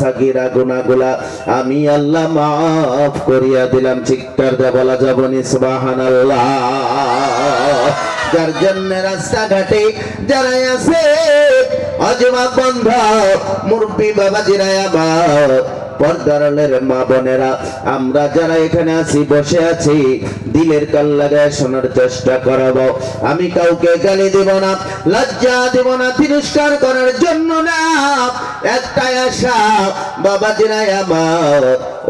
সাগীরা গুনাহগুলা আমি আল্লাহ মাফ করিয়া দিলাম। চিৎকার দিয়ে বলা যাবে না সুবহানাল্লাহ। যার জন্য রাস্তাঘাটে যারা আছে অজমা বন্ধ মুরব্বী বাবাজিরা আবার পর্দার আড়ালের মা বোনেরা আমরা যারা এখানে আছি বসে আছি দিলের কান লাগায় শোনার চেষ্টা করব। আমি কাউকে গালি দেব না, লজ্জা দেব না, তিরস্কার করার জন্য না। একটাই আশা বাবাজিরা আমার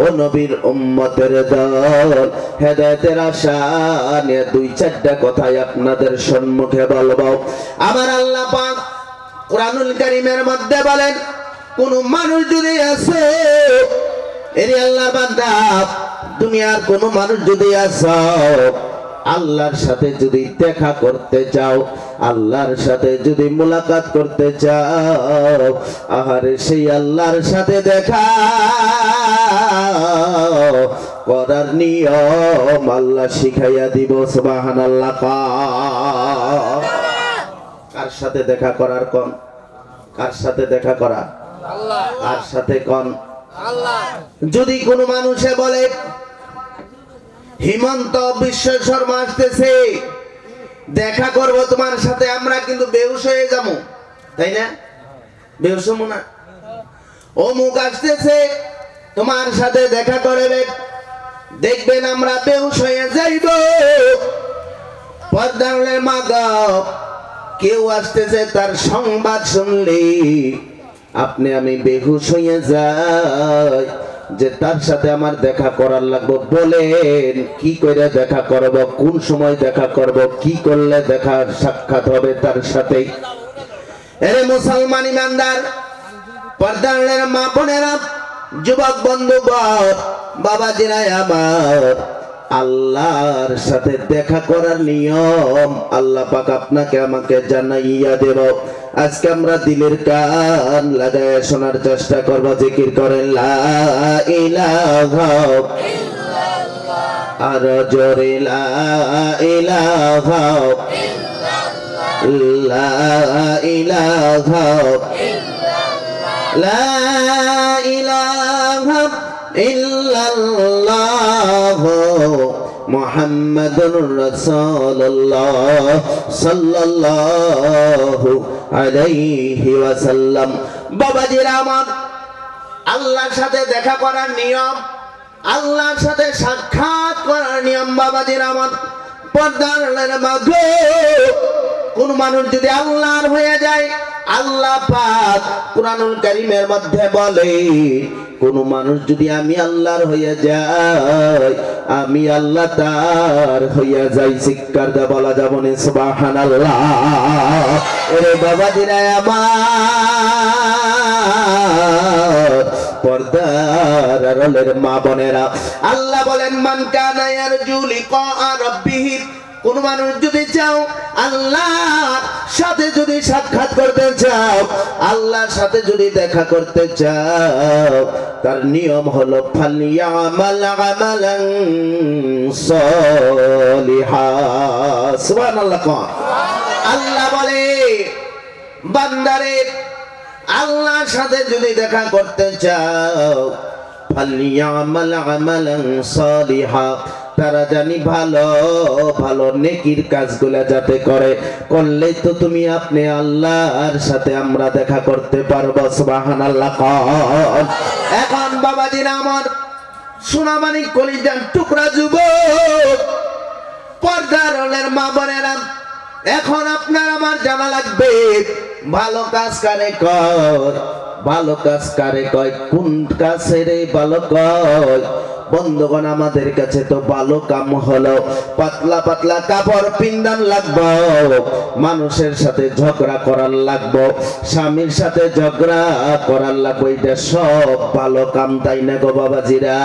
ও নবীর উম্মতের দল হেদায়েতের আশা নিয়ে দুই চারটা কথাই আপনাদের সম্মুখে বলবো। আমার আল্লাহ পাক কুরআনুল কারীমের মধ্যে বলেন কোন মানুষ যদি আছে এর আল্লাহর বান্দা দুনিয়ার কোন মানুষ যদি আছে আল্লাহর সাথে যদি দেখা করতে চাও, আল্লাহর সাথে যদি মুলাকাত করতে চাও, আহারে সেই আল্লাহর সাথে দেখা করার নিয়ম আল্লাহ শিখাইয়া দিব। সুবহানাল্লাহ। কার সাথে দেখা করার কোন? কার সাথে দেখা করা? আল্লাহ। কার সাথে কোন? আল্লাহ। যদি কোনো মানুষে বলে হিমন্ত বিশ্ব শর্মা আসতেছে দেখা করব তোমার সাথে, আমরা কিন্তু বেহুশ হয়ে যাবো, তাই না? বেহুশ হবো না? অমুক আসতেছে তোমার সাথে দেখা করবে, দেখবেন আমরা বেহুশ হয়ে যাইব। পর্দার মা গো, কেউ আসতেছে তার সংবাদ শুনলে আপনি আমি বেহুশ হয়ে যাই যে তার সাথে আমার দেখা করার লাগবে। বলেন কি করে দেখা করব, কোন সময় দেখা করব, কি করলে দেখা সাক্ষাৎ হবে তার সাথে? এরে মুসলমান ইমানদার পর্দার মা বোনেরা যুবক বন্ধুগণ বাবাজিরা আমার, আল্লাহর সাথে দেখা করার নিয়ম আল্লাহ পাক আপনাকে আমাকে জানাইয়া দেব। আজকে আমরা দিলের কান লাগায় শোনার চেষ্টা করব। জিকির করেন লা ইলাহা ইল্লাল্লাহ, আর জোরে লা ইলাহা ইল্লাল্লাহ, লা ইলাহা ইল্লাল্লাহ, লা ইলাহা ইল্লাল্লাহ মুহাম্মাদুর রাসূলুল্লাহ সাল্লাল্লাহু আলাইহি ওয়াসাল্লাম। বাবাজিরা আমার, আল্লাহর সাথে দেখা করার নিয়ম, আল্লাহর সাথে সাক্ষাৎ করার নিয়ম বাবাজিরা আমার পর্দার মাঝে কোন মানুষ যদি আল্লাহর হয়ে যায়, আল্লাহ পাক কুরআনুল কারীমের মধ্যে বলে কোন মানুষ যদি আমি আল্লাহর হয়ে যাই, আমি আল্লাহ তার হইয়া যাই। চিৎকার দিয়ে বলা যাবে না সুবহানাল্লাহ। ওরে বাবাজিরা আমার পর্দার আড়ালের মা বোনেরা, আল্লাহ বলেন মান কানা ইয়ারজু লিকা রাব্বিহি, কোন মানুষ যদি চাও আল্লাহর সাথে যদি সাক্ষাৎ করতে চাও, আল্লাহর সাথে যদি দেখা করতে চাও, তার নিয়ম হলো ফালিয়ামাল আমালান সলিহা। সুবহানাল্লাহ। আল্লাহ বলে বান্দারে আল্লাহর সাথে যদি দেখা করতে চাও ফালিয়ামাল আমালান সলিহা, তারা জানি ভালো ভালো নেকির কাজগুলা যাতে করে, করলেই তো তুমি আপনি আল্লাহর সাথে আমরা দেখা করতে পারবো। সুবহানাল্লাহ। এখন বাবাজিরা আমার সোনামানিক কলিজার টুকরা যুবক পর্দার আড়ালের মা বোনেরা, এখন আপনার আমার জানা লাগবে ভালো কাজ কারে কর, ভালো কাজ কারে কয়, কোন কাজের ভালো কয়। বন্ধুগণ আমাদের কাছে তো ভালো কাম হলো পাতলা পাতলা কাপড় পিন্দান লাগবো, মানুষের সাথে ঝগড়া করার লাগবো, স্বামীর সাথে ঝগড়া করার লাগবো, এটা সব ভালো কাম, তাই না গো বাবাজিরা?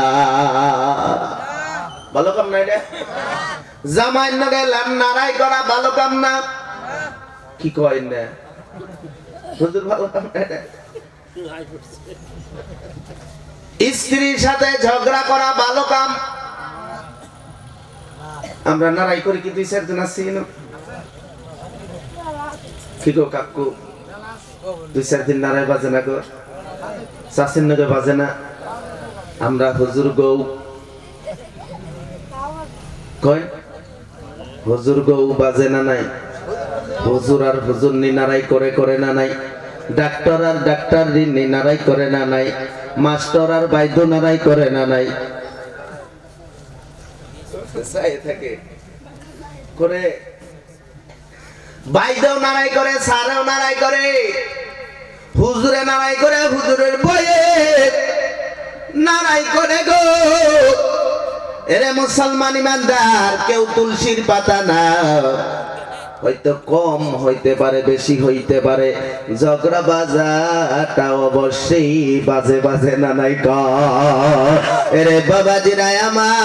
ভালো কাম না এটা? জামাই নগে নারাই করা ভালো কাম না? কি কয় না হুজুর? ভালো কাম না এটা? স্ত্রীর সাথে ঝগড়া করা ভালো কাম? আমরা নারাই করি কি দুই চারজন আছি কি গো কাকু? দুই চার দিন নারাই বাজে না গো? চাষির নগে বাজে না? আমরা হুজুর গৌ কয়, হুজুর গৌ বাজে না নাই? হুজুর আর হুজুর নিনারাই করে না নাই? ডাক্তার আর ডাক্তার নিনারাই করে না নাই? মাস্টার আর বাইদ্য নারাই করে না নাই? থাকে করে বাইদেও নারাই করে, সারেও নারাই করে, হুজুরে নারাই করে, হুজুরের বয়ে নারাই করে গো। এরে মুসলমান ইমানদার, কেউ তুলসীর পাতা না, হয়তো কম হইতে পারে, বেশি হইতে পারে, ঝগড়া বাজাটা অবশ্যই বাজে বাজে না নাই ক। এরে বাবাজিরাই আমার,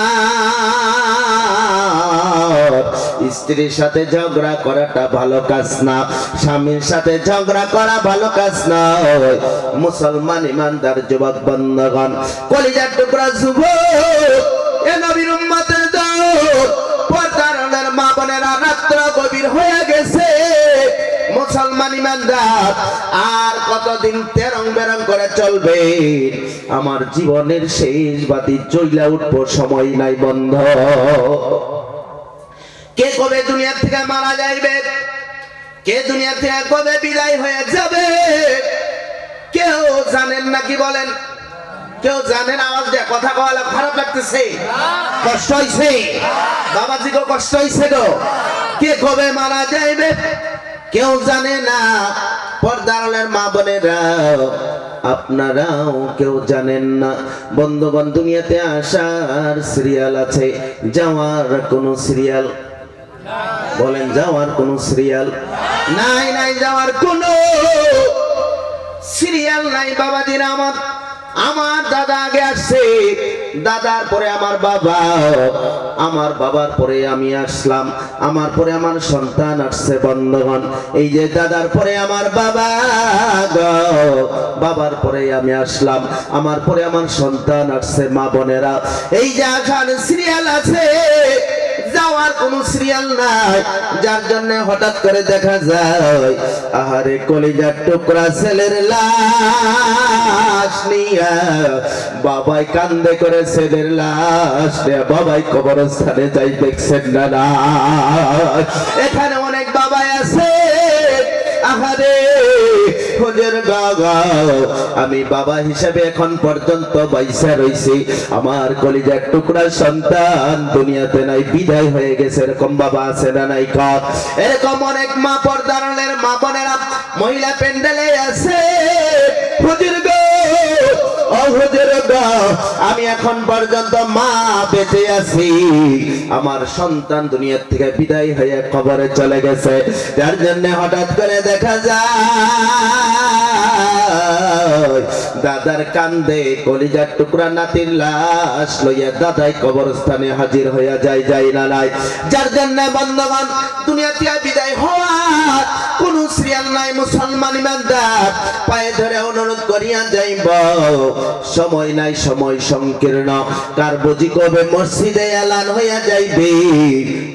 স্ত্রীর সাথে ঝগড়া করাটা ভালো কাজ না, স্বামীর সাথে ঝগড়া করা ভালো কাজ না। মুসলমান ইমানদার যুবক বন্ধুগণ, কলিজার টুকরা যুবক, এ নবীর উম্মতের দল, পর্দার মা বোনেরা, রাত্র গভীর হয়ে গেছে। মুসলমান ইমানদার, আর কতদিন তেরং বেরং করে চলবে? আমার জীবনের শেষ বাতি জ্বলা উঠবো, সময় নাই বন্ধ। কে কবে দুনিয়া থেকে মারা যাইবে, কে দুনিয়া থেকে কবে বিদায় হয়ে যাবে, কেউ জানেন নাকি বলেন? কেউ জানেন? আওয়াজ দিয়ে কথা কওয়ালে খারাপ লাগতেছে, কষ্ট হইছে? বাবাজি গো কষ্ট হইছে গো। কে কবে মারা যাইবে কেউ জানে না। পর্দার মা বোনেরা, আপনারাও কেউ জানেন না। বন্ধুগণ, দুনিয়াতে আসার সিরিয়াল আছে, যাওয়ার কোন সিরিয়াল? বলেন, যাওয়ার কোন সিরিয়াল নাই? নাই, যাওয়ার কোন সিরিয়াল নাই। বাবাজিরা আমার, আমার দাদা আগে আসছে, দাদার পরে আমার বাবা, আমার বাবার পরে আমি আসলাম, আমার পরে আমার সন্তান আসছে। বন্ধুগণ, এই যে দাদার পরে আমার বাবা, বাবার পরে আমি আসলাম, আমার পরে আমার সন্তান আসছে। মা বোনেরা, এই যে আসার সিরিয়াল আছে, যাওয়ার কোন সিরিয়াল নাই। যার জন্য হঠাৎ করে দেখা যায়, আহারে কলিজার টুকরা ছেলের লাশ নিয়া বাবাই কান্দে করে, ছেলের লাশ নিয়ে বাবাই কবরস্থানে যাই, দেখছেন না? না, এখানে অনেক বাবাই আছে। আহারে হুজুর গো, আমি বাবা হিসেবে এখন পর্যন্ত বাইসা রইছি, আমার কলিজার টুকরা সন্তান দুনিয়াতে নাই, বিদায় হয়ে গেছে। এরকম বাবা আছে না নাই? এরকম অনেক মা, পর্দার মা বোনেরা মহিলা প্যান্ডেলে আছে। হুজুর গো, ও হুজুর গো, আমি এখন পর্যন্ত মা বেঁচে আছি, আমার সন্তান দুনিয়ার থেকে বিদায় হয়ে কবরে চলে গেছে। যার জন্য হঠাৎ করে দেখা যায়, দাদার কান্দে কলিজার টুকরা নাতির লাশ লইয়া দাদাই কবরস্থানে হাজির হইয়া যায়, যাই না নাই? যার জন্য বন্ধুগণ, দুনিয়া থেকে বিদায় হওয়ার কোন সিরিয়াল নাই। মুসলমান ইমানদার, পায়ে ধরে অনুরোধ করিয়া যাইব, সময় নাই, সময় সংকীর্ণ। কার বুঝি কবে মসজিদে এলান হইয়া যাইবে,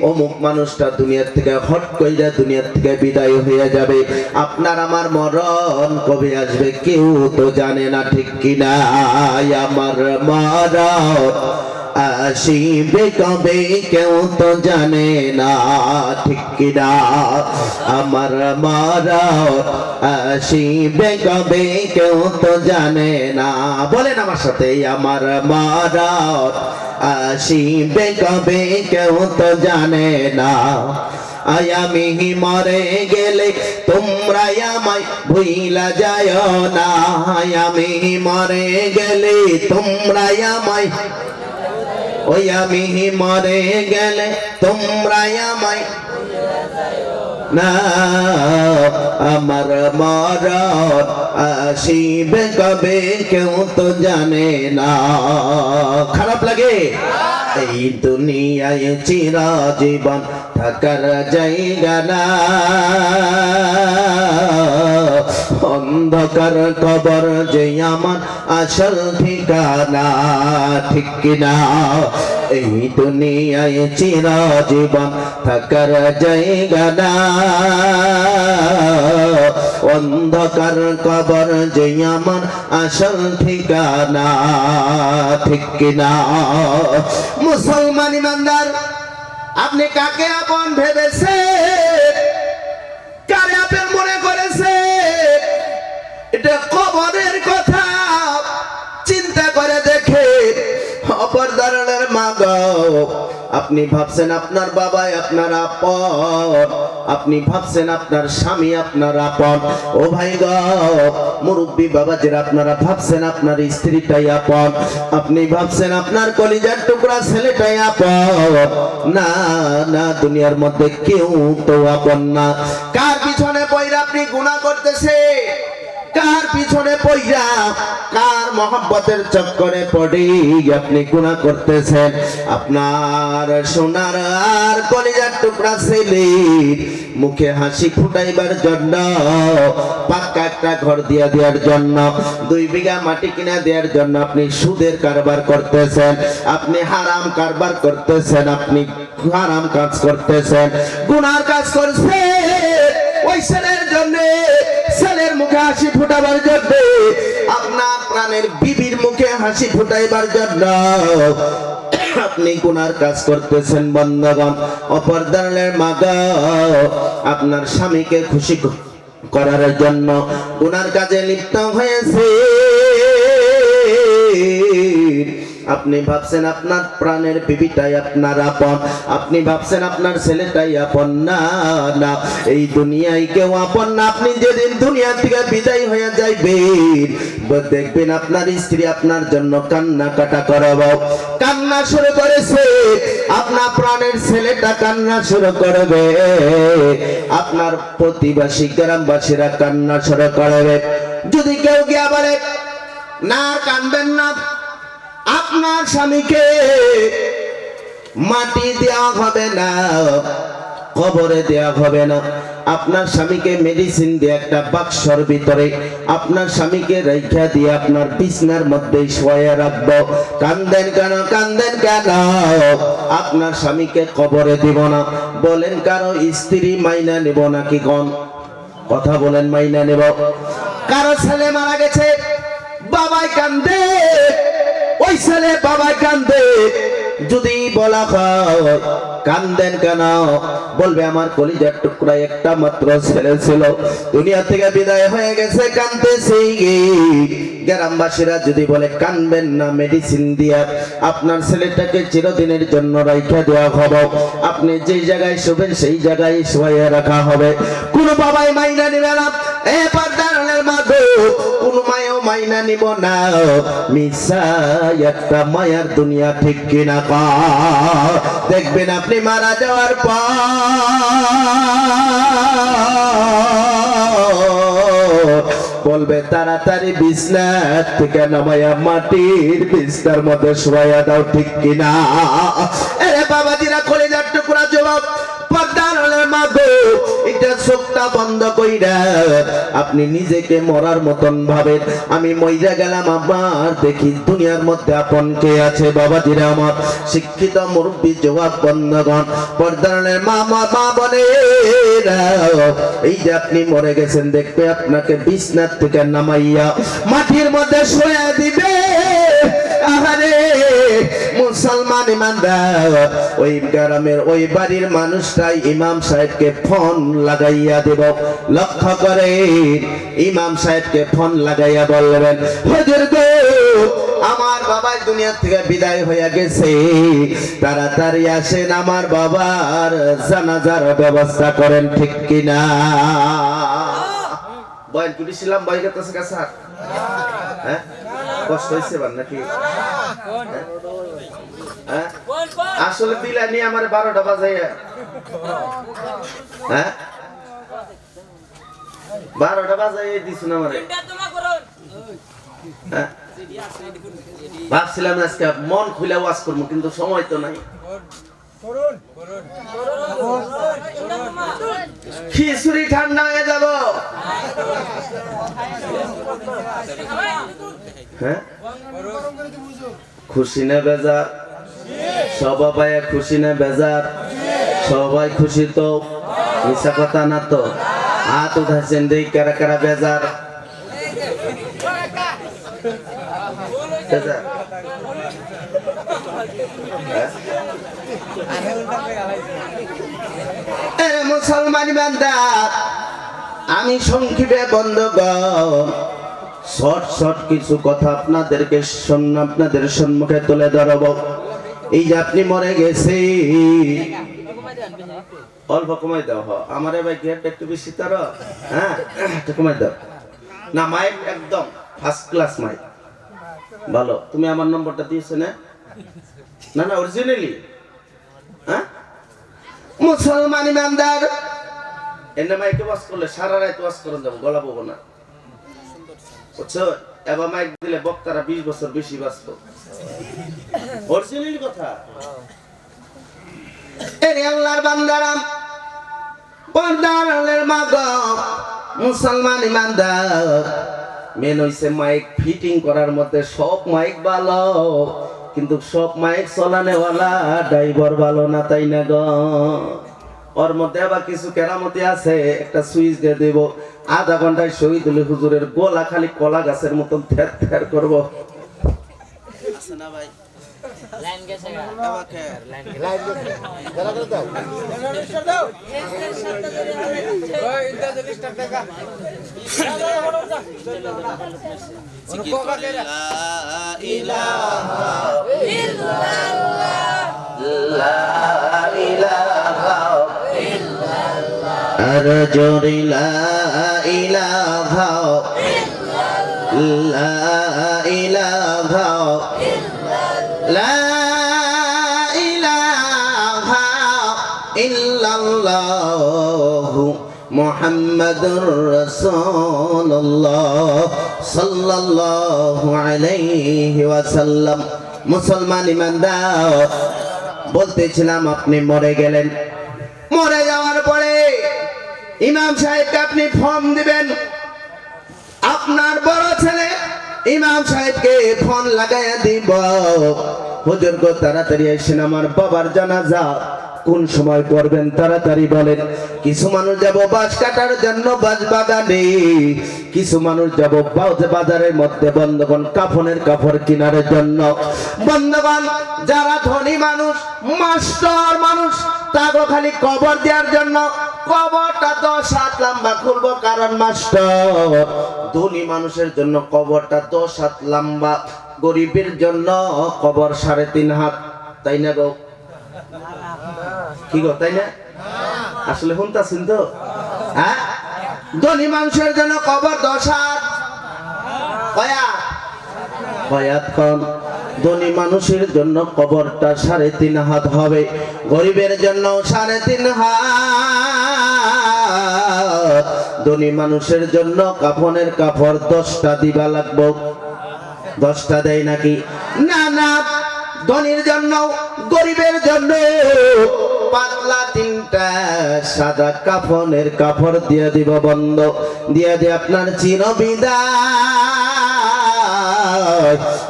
অমুক মানুষটা দুনিয়ার থেকে হট কইরা দুনিয়ার থেকে বিদায় হইয়া যাবে। আপনার আমার মরণ কবে আসবে কেউ তো জানে না, ঠিক কিনা? আমার মরণ আসিবে কবে কেউ তো জানে না, ঠিক কিনা? আমার মরণ আসিবে কবে কেউ তো জানে না। বলেন আমার সাথে, আমার মরণ আসিবে কবে কেউ তো জানে না। আমি মরে গেলে তোমরা আমায় ভুইলা যায় না, আমি মরে গেলে তোমরা আমায়, ওই আমি মরে গেলে তোমরা আমায় না। আমার মরণ আসিবে কবে কেউ তো জানে না। খারাপ লাগে? এই দুনিয়ায় চিরজীবন থাকার জায়গা না, অন্ধকার কবর যে আমার আসল ঠিকানা, ঠিক কিনা? এই দুনিয়ায় চিরজীবন থাকার জায়গা না, অন্ধকার কবর যে আমার আসল ঠিকানা, ঠিক কিনা? মুসলমান ইমানদার, আপনি কাকে আপন ভেবেছেন, কারে আপন মনে করেছেন? এটা কবরের কথা চিন্তা করে দেখে অপরদারের মা গো, আপনি ভাবছেন আপনার বাবাই আপনার আপন, আপনি ভাবছেন আপনার স্বামী আপনার আপন। ও ভাই গো, মুরব্বী বাবাজিরা, আপনারা ভাবছেন আপনার স্ত্রীটাই আপন, আপনি ভাবছেন আপনার কলিজার টুকরা ছেলেটাই আপন। না না, দুনিয়ার মধ্যে কেউ তো আপন না। কার পিছনে পয়রা আপনি গুনাহ করতেছে? কার পিছনে পয়রা, কার মহব্বতের চক্করে পড়ে আপনি গুনাহ করতেছেন? আপনার সোনার আর কলিজার টুকরা ছেলের মুখে হাসি ফুটাইবার জন্য, পাক্কা একটা ঘর দিয়া দেওয়ার জন্য, 2 বিঘা মাটি কিনা দেওয়ার জন্য আপনি সুদের কারবার করতেছেন, আপনি হারাম কারবার করতেছেন, আপনি হারাম কাজ করতেছেন, গুনার কাজ করছেন। ওই ছেলের জন্য, ছেলের মুখে হাসি ফুটাবার জন্য, আপনার প্রাণের বিবির মুখে হাসি ফুটাইবার জন্য আপনি গুনার কাজ করতেছেন। বন্ধগণ, অপরদারের মা গো, আপনার স্বামীকে খুশি করার জন্য গুনার কাজে লিপ্ত হয়েছে। আপনি ভাবছেন আপনার প্রাণের বিবিটাই আপনার আপন, আপনি ভাবছেন আপনার ছেলেটাই আপন। না না, এই দুনিয়ায় কেউ আপন না। আপনি যেদিন দুনিয়া থেকে বিদায় হয়ে যাইবেন, দেখবেন আপনার স্ত্রী আপনার জন্য কান্না কাটা করাবো, কান্না শুরু করেছে। আপনার প্রাণের ছেলেটা কান্না শুরু করবে, আপনার প্রতিবাসী গ্রামবাসীরা কান্না শুরু করবে। যদি কেউ গিয়া বলে না কানবেন না, আপনার স্বামীকে মাটি দেওয়া হবে না, কবরে দেওয়া হবে না, আপনার স্বামীকে মেডিসিন দিয়ে একটা বাক্সর ভিতরে আপনার স্বামীকে রেখা দিয়ে আপনার বিছনার মধ্যে শোয়া রাখবো। কান্দেন কেন, কান্দেন কেন? আপনার স্বামীকে কবরে দিব না। বলেন কারো স্ত্রী মাইনা নেব নাকি? কোন কথা বলেন, মাইনা নেব? কারো ছেলে মারা গেছে, বাবাই কান্দে, ওই ছেলে বাবাই কান্দে। যদি বলা হয় কান্দেন কেন, বলবে আমার কলিজার টুকরা একটা মাত্র ছেলে ছিল, দুনিয়া থেকে বিদায় হয়ে গেছে, কান্দতেছি। গ্রামবাসীরা যদি বলে কানবেন না, মেডিসিন দিয়া আপনার ছেলেটাকে চিরদিনের জন্য রাইখা দেওয়া হবে, আপনি যেই জায়গায় শোবেন সেই জায়গায় শোয়া রাখা হবে। কোন বাবাই মাইনা নিবে না। এ পর্দার মা গো, কোন মায়ও মাইনা নিব না। মিশা একটা মায়ার দুনিয়া, ঠিক কিনা? দেখবেন আপনি মারা যাওয়ার পর বলবে তাড়াতাড়ি বিছনা থেকে নামায়া মাটির বিছনার মধ্যে শোয়া দাও, ঠিক কিনা? আরে বাবাজিরা, কলিজার টুকরা জবাব, পর্দার মা গো, এটা চোখটা বন্ধ কইরা আপনি নিজেকে মরার মতন ভাবেন। আমি মইরা গেলাম, আমার দেখি দুনিয়ার মধ্যে আপন কে আছে? বাবাজিরা আমার, শিক্ষিত মুরব্বী জবাব, বন্ধগণ, পর্দার মা বলে এই যে আপনি মরে গেছেন, দেখবে আপনাকে বিছনার থেকে নামাইয়া মাটির মধ্যে শোয়া দিবে। আহারে মুসলমান ইমানদার, ওই গ্রামের ওই বাড়ির মানুষটাই ইমাম সাহেবকে ফোন লাগাইয়া দেব। লক্ষ্য করে ইমাম সাহেবকে ফোন লাগাইয়া বলবেন, হুজুর গো, আমার বাবা দুনিয়া থেকে বিদায় হয়ে গেছে, তাড়াতাড়ি আসেন, আমার বাবার জানাজার ব্যবস্থা করেন, ঠিক কিনা? বয়ান করেছিলাম, বয় গেছে কাছে, হ্যাঁ কষ্ট হয়েছে নাকি? আসলে দিলানি আমার 12টা বাজাইয়া, হ্যাঁ 12টা বাজাইয়া দিছ না আমারে। ভাবছিলাম আজকে মন খুলে ওয়াজ করবো, কিন্তু সময় তো নাই। খিচুড়ি ঠান্ডা হয়ে যাব। হ্যাঁ, খুশি না বেজার? সবাই খুশি না বেজার? সবাই খুশি তো, মিশা কথা না তো? হাত উঠাইছেন দেই কারা কারা বেজার? বেজার? মুসলমান বান্দা, আমি সংক্ষেপে বন্ধুগণ শর্ট শর্ট কিছু কথা আপনাদের সম্মুখে তুলে ধরব। এই যে আপনি মরে গেছে, অল্প কমাই দাও। আমার ভাই গেটটা একটু বেশি তার, হ্যাঁ একটু কমাই দাও না। মাইক একদম ফার্স্ট ক্লাস মাইক, ভালো। তুমি আমার নম্বরটা দিয়েছো না? না না অরিজিনালি। হ্যাঁ মুসলমান ইমানদার, এনে মাইকে ওয়াজ করলে সারা রাত ওয়াজ করে যাবো, গলা পাবো না, বুঝছো? এবার মাইক দিলে বক্তারা 20 বছর বেশি বাঁচতো। অরিজিনালি কথা। এর আল্লাহর বান্দারা, পর্দার আলের মা গো, মুসলমান ইমানদার, মেন হইছে মাইক ফিটিং করার মধ্যে সব মাইক ভালো, কিন্তু সব মাইক চলানেওয়ালা ড্রাইভার ভালো না, তাই না গো? ওর মধ্যে আবার কিছু কেরামতি আছে, একটা সুইচ দিয়ে দেব, আধা ঘন্টায় শহীদুল হুজুরের গলা খালি কলা গাছের মতন থ্যার থ্যার করবো। না ভাই লাইন গেছে গা, আমাকে লাইন গেছে দাও দাও দাও ওই ইন্টার স্টার্ট দেখা লা ইলাহা ইল্লাল্লাহ লা ইলাহা ইল্লাল্লাহ আরজুরি লা ইলাহা ইল্লাল্লাহ লা ইলাহা লা ইলাহা ইল্লাল্লাহু মুহাম্মাদুর রাসূলুল্লাহ সাল্লাল্লাহু আলাইহি ওয়াসাল্লাম। মুসলমান ইমানদার, বলতেছিলাম আপনি মরে গেলেন, মরে যাওয়ার পরে ইমাম সাহেবকে আপনি ফর্ম দিবেন। আপনার বড় ছেলে ইমাম সাহেবকে ফোন লাগাইয়া দিব, হুজুর গো তাড়াতাড়ি এসেন, আমার বাবার জানাজা কোন সময় পড়বেন তাড়াতাড়ি বলেন। কিছু মানুষ যাব বাঁশ কাটার জন্য বাঁশ বাগানে, কিছু মানুষ যাব বাজারের মধ্যে বন্ধগণ কাফনের কাপড় কেনার জন্য। বন্ধগণ যারা ধনী মানুষ, মাস্টার মানুষ, তাকে খালি কবর দেওয়ার জন্য কবরটা 10 হাত লম্বা খুলবো, কারণ মাস্টার। ধনী মানুষের জন্য কবরটা 10 হাত লম্বা, গরিবের জন্য কবর 3.5 হাত, তাই না গো? কি গো তাই না? আসলে শুনতাছেন তো? হ্যাঁ, ধনী মানুষের জন্য কবর 10 হাত, কয়াত কম। ধনী মানুষের জন্য কবরটা 3.5 হাত হবে, গরিবের জন্য 3.5 হাত। ধনী মানুষের জন্য কাফনের কাপড় 10টা দিবা লাগবো। 10টা দেয় নাকি? না না, ধনীর জন্য গরিবের জন্য পাতলা 3টা সাদা কাফনের কাপড় দিয়ে দিব, বন্ধ দিয়ে দিয়ে আপনার চিরবিদায়।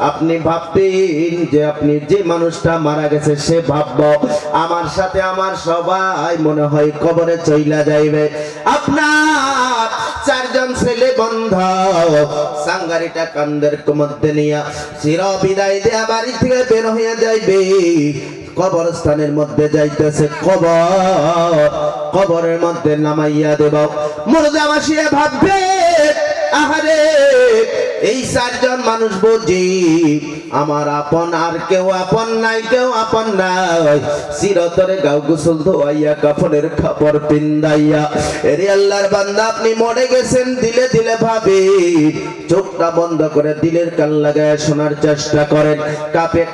আপনি ভাববেন যে আপনি যে মানুষটা মারা গেছে সে ভাবব আমার সাথে আমার সবাই মনে হয় কবরে চইলা যাইবে। আপনার 4 জন ছেলে বন্ধ সাঙ্গারিটা কান্দের মধ্যে নিয়া চিরবিদায় দেয়া বাড়ি থেকে বের হয়ে যাইবে, কবরস্থানের মধ্যে যাইতেছে, কবরের মধ্যে নামাইয়া দেব। মুর্দা বসিয়ে ভাববে আহারে এই 4 জন মানুষ বুঝি আমার আপন, আর কেউ আপন নাই, কেউ আপন নাই। চিরতরে গাও গোসল ধোয়াইয়া কাফনের কাপড় পিন্দাইয়া, এরে আল্লাহর বান্দা আপনি মরে গেছেন, দিলে দিলে ভাবে, চোখটা বন্ধ করে দিলের কান লাগায় শোনার চেষ্টা করেন।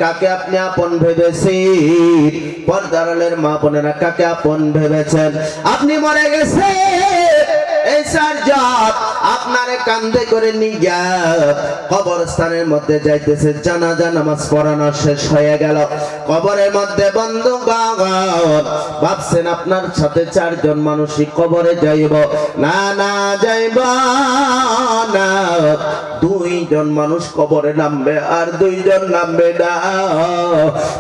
কাকে আপনি আপন ভেবেছেন? পর্দার আলের মা বোনেরা, কাকে আপন ভেবেছেন? আপনি মরে গেছেন, এই চারজন আপনারে কান্দে করে নিয়ে কবরস্থানের মধ্যে যাইতেছে। জানাজা নামাজ পড়ানো শেষ হয়ে গেল। কবরের মধ্যে বন্ধুগণ ভাবছেন আপনার সাথে চারজন মানুষই কবরে যাইব। না না, যাইব না। দুইজন মানুষ কবরে নামবে আর দুইজন নামবে না।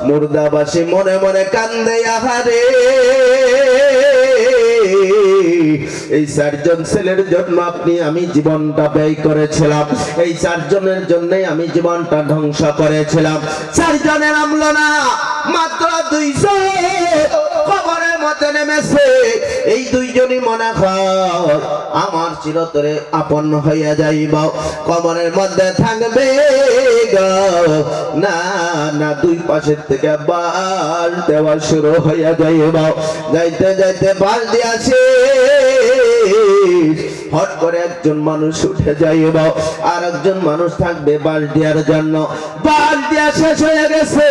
মুর্দাবাসী মনে মনে কান্দে, আহারে এই চারজন ছেলের জন্য আমি জীবনটা ব্যয় করেছিলাম, এই চারজনের জন্যই আমি জীবনটা ধ্বংস করেছিলাম। চারজনের নামলো না, মাত্র 200 কবরের মধ্যে নেমেছে। এই দুইজনই মনে হয় আমার চিরতরে আপন হইয়া যাইব, কবরের মধ্যে থাকবে না না। দুই পাশের থেকে বাল দেওয়া শুরু হইয়া যাইব। যাইতে যাইতে বাল দিয়াছে, হট করে একজন মানুষ উঠে যাইব, আর একজন মানুষ থাকবে বাল দেওয়ার জন্য। বাল দিয়া শেষ হয়ে গেছে।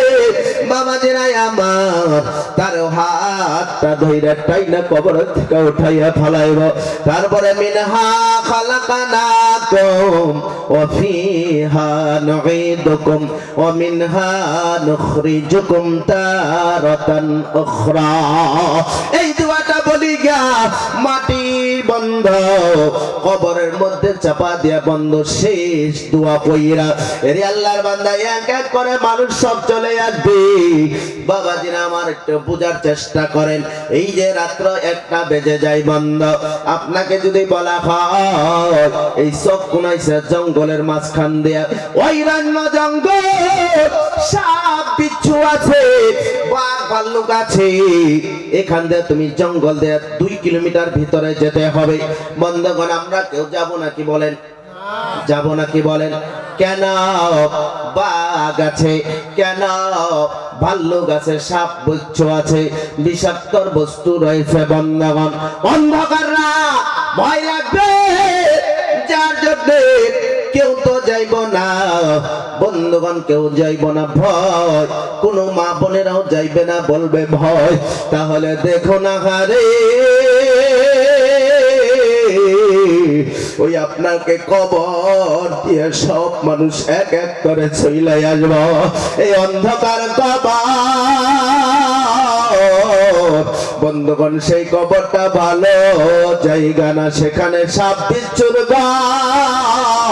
বাবাজিরাই আমার তার হাতটা ধইরা টাইনা কবর থেকে উঠাইয়া ফেলাইব। তারপরে মিনহা খালাকানাকুম ওয়া ফিহা নুঈদুকুম ওয়া মিনহা নুখরিজুকুম তারাতান উখরা। এই দোয়াটা বলি গা মাটির বন্ধ কবরের মধ্যে চাপা দিয়া বন্ধ। শেষ দোয়া পইরা এরে আল্লাহর বান্দা এক এক করে মানুষ সব চলে আসবে। বাবাজিরা আমার একটু বোঝার চেষ্টা করেন। এই যে রাত্র 1টা বেজে যায় বন্ধ, আপনাকে যদি বলা হয় এই সব কোনাইছে জঙ্গলের মাঝখান দিয়া, অরণ্য জঙ্গল, সাপ বিচ্ছু আছে, বাঘ ভাল্লুক আছে, এখান দিয়ে তুমি জঙ্গল দিয়ে 2 কিলোমিটার ভিতরে যেতে হবে। বন্ধুগণ আমরা কেউ যাব নাকি বলেন? যাব নাকি বলেন? কেন? বাঘ আছে, কেন ভাল্লুক আছে, সাপ বিচ্ছু আছে, বিষাক্ত বস্তু রয়েছে। বন্ধুগণ অন্ধকার না, ভয় লাগবে, যার জন্য কেউ তো যাইব না। বন্ধুগণ কেউ যাইব না, ভয়। কোন মা বোনেরাও যাইবে না, বলবে ভয়। তাহলে দেখো না হারে ওই আপনাকে কবর দিয়ে সব মানুষ এক এক করে চলে আসব। এই অন্ধকার কবর বন্ধুগণ, সেই কবরটা ভালো জায়গা না, সেখানে সাপ বিচ্ছুর ঘর,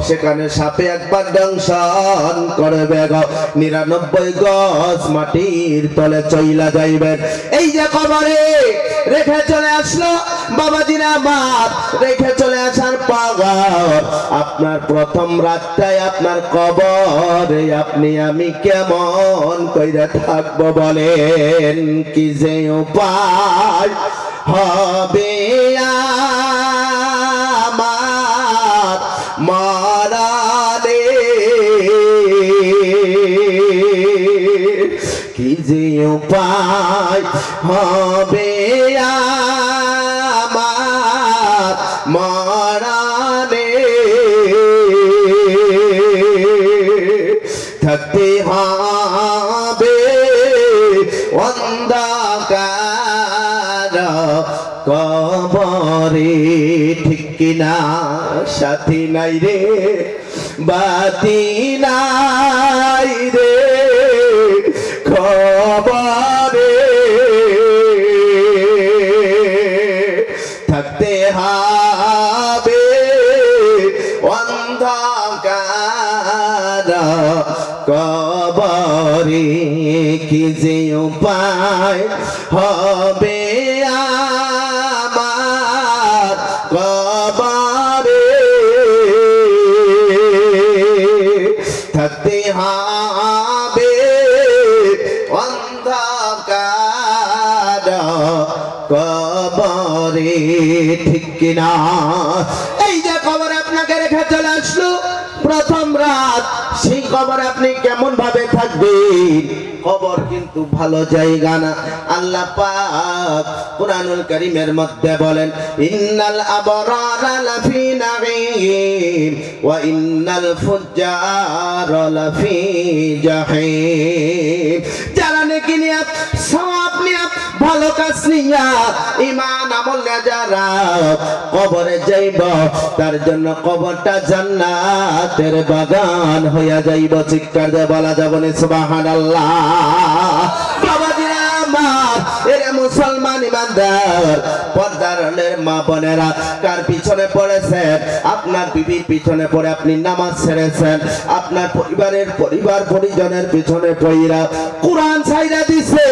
সেখানে সাপে একবার দংশন করবে, 99 গজ মাটির তলে চইলা যাইবেন। এই যে কবরে রেখে চলে আসলো বাবাজিরা আমার, রেখে চলে আসার পর আপনার প্রথম রাতটাই আপনার কবরে আপনি আমি কেমন কইরা থাকবো বলেন? কি যে উপায় হবে আমার মরণে, কি যে উপায় হবে আমার মরণে, থাকতে হবে অন্ধকার কবরে। ঠিক কিনা? সাথী নাই রে, বাতি নাই রে কবরে, থাকতে হবে অন্ধকার কবরে। কি যে উপায় হবে আমার কবরে, থাকতে হবে অন্ধকার কবরে। ঠিক কিনা? এই যে কবরে আপনাকে রেখে চলে আসলো প্রথম রাত, সেই কবরে আপনি কেমন ভাবে থাকবেন? কবর কিন্তু ভালো জায়গা না। আল্লাহ পাক কুরআনুল কারীমের মধ্যে বলেন, ইন্নাল আবরারা লাফি নাঈম ওয়া ইন্নাল ফুজ্জারা লাফি জাহিম। যারা নেকি নিয়ে, সওয়াব নিয়ে, ভালো কাজ কাজ নিয়া ঈমান আমল নিয়া যারা কবরে যাইব তার জন্য কবরটা জান্নাতের বাগান হইয়া যাইব। চিৎকার দিয়ে বলা যাবে না সুবহানাল্লাহ। বাবাজিরা আমার, এরে মুসলমান ইমানদার পর্দার আড়ালের মা বোনেরা, কার পিছনে পড়েছেন? আপনার বিবির পিছনে পড়ে আপনি নামাজ ছেড়েছেন, আপনার পরিবার পরিজনের পিছনে পড়িরা কোরআন ছাইরা দিছে,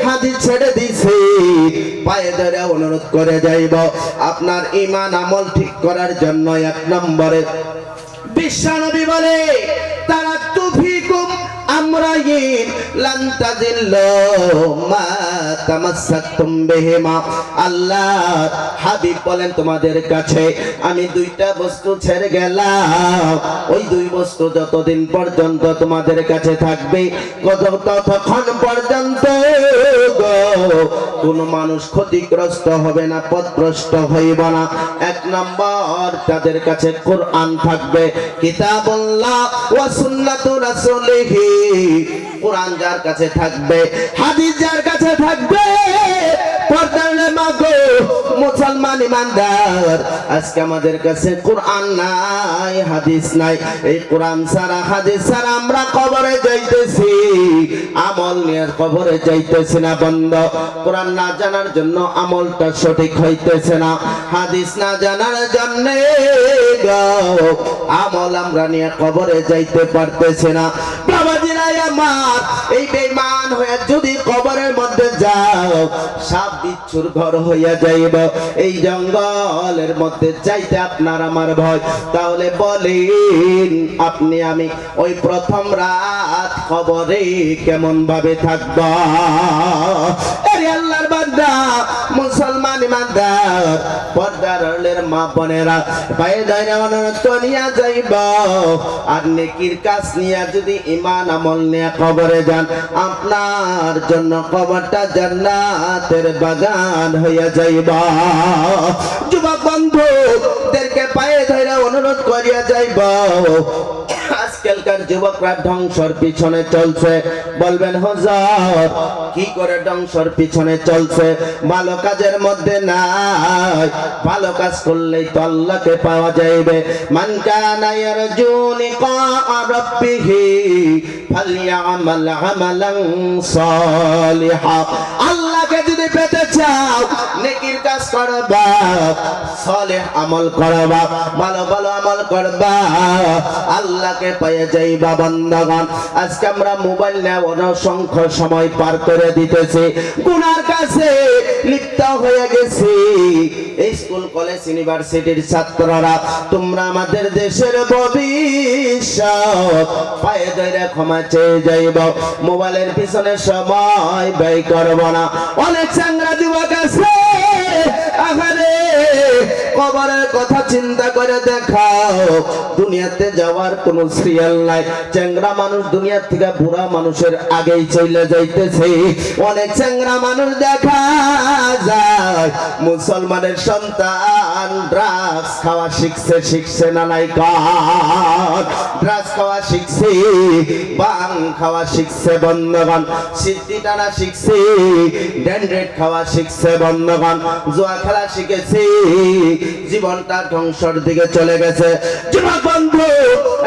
হাদিস ছেড়ে দিছে, পায়ে ধরে অনুরোধ করে যাইব আপনার ঈমান আমল ঠিক করার জন্য। এক নম্বরে বিশ্বনবী বলে তারাক্তু ফিকুম আমরাইন লান তাজিল্লু মা তামাসসাকতুম বিহিমা। আল্লাহ হাবিব বলেন তোমাদের কাছে আমি দুইটা বস্তু ছেড়ে গেলাম, ওই দুই বস্তু যতদিন পর্যন্ত তোমাদের কাছে থাকবে ততক্ষণ পর্যন্ত কোন মানুষ ক্ষতিগ্রস্ত হবে না, পথভ্রষ্ট হইব না। এক নম্বর তাদের কাছে কোরআন থাকবে, কিতাবুল্লাহ ওয়া সুন্নাতু রাসূলিহি। কোরআন যার কাছে থাকবে, হাদিস যার কাছে থাকবে, পর্দার মাগো মুসলমান ইমানদার, আজকে আমাদের কাছে কোরআন নাই, হাদিস নাই। এই কোরআন ছাড়া হাদিস ছাড়া আমরা কবরে যাইতেছি, আমল নিয়ে কবরে যাইতেছি না বন্ধ। কোরআন না জানার জন্য আমলটা সঠিক হইতেছে না, হাদিস না জানার জন্য আমল আমরা নিয়ে কবরে যাইতে পারতেছি না। বাবাজিরা আমার, এই বেঈমান হয়ে যদি কবরের মধ্যে যাও সাপ বিচ্ছুর ঘর হইয়া যাইব। এই জঙ্গলের মধ্যে যাইতে আপনার আমার ভয়, তাহলে বলেন আপনি আমি ওই প্রথম রাত কবরে কেমন ভাবে থাকব? আরে আল্লাহর বান্দা মুসলমান ইমানদার পর্দার আড়ালের মা বোনেরা, পায়ে ধরে অনুরোধ করিয়া যাইব আর নেকির কাজ নিয়ে যদি ঈমান আমল নিয়ে কবরে যান, আপনার জন্য কবরটা জান্নাতের বাগান হইয়া যাইব। যুবক বন্ধুদেরকে পায়ে ধরে অনুরোধ করিয়া যাইব, আজকালকার যুবকরা ধ্বংসর পিছনে চলছে। বলবেন হুজুর কি করে ধ্বংসর পিছনে চলছে? ভালো কাজের মধ্যে নাই, ভালো কাজ করলেই তো আল্লাহকে পাওয়া যাইবে। মান কানা ইয়ারজু লিকা রাব্বিহি ফালইআমাল আমালান সালিহা। আল্লাহকে যদি পেতে চাও নেকির কাজ করবা, সালেহ আমল করবা, ভালো ভালো আমল করবা, আল্লাহকে পেয়ে যাইবা। বান্দাগণ, আজকে আমরা মোবাইল নিয়ে অসংখ্য সময় পার করে দিতেছি, গুনার কাছে লিপ্ত হয়ে গেছি। এই স্কুল কলেজ ইউনিভার্সিটির ছাত্ররা, তোমরা আমাদের দেশের ভবিষ্যৎ, পায়ে ধরে ক্ষমা চেয়ে যাইব, মোবাইলের পিছনে সময় ব্যয় করব না। অনেক চাংরা যুবক আছে, আহারে কবরের কথা চিন্তা করে দেখাও, দুনিয়াতে যাওয়ার কোন সিরিয়াল নাই। চ্যাংরা মানুষ দুনিয়া থেকে বুড়া মানুষের আগেই চলে যাইতেছে। অনেক চ্যাংরা মানুষ দেখা যায় মুসলমানের সন্তান ড্রাগস খাওয়া শিখছে না নাই? ড্রাগস খাওয়া শিখছে, বাং খাওয়া শিখছে বন্ধগণ, সিদ্ধি টানা শিখছে, ড্যান্ড্রেট খাওয়া শিখছে বন্ধগণ, জুয়া খেলা শিখেছে, জীবনটা ধ্বংসের দিকে চলে গেছে। যুবক বন্ধু,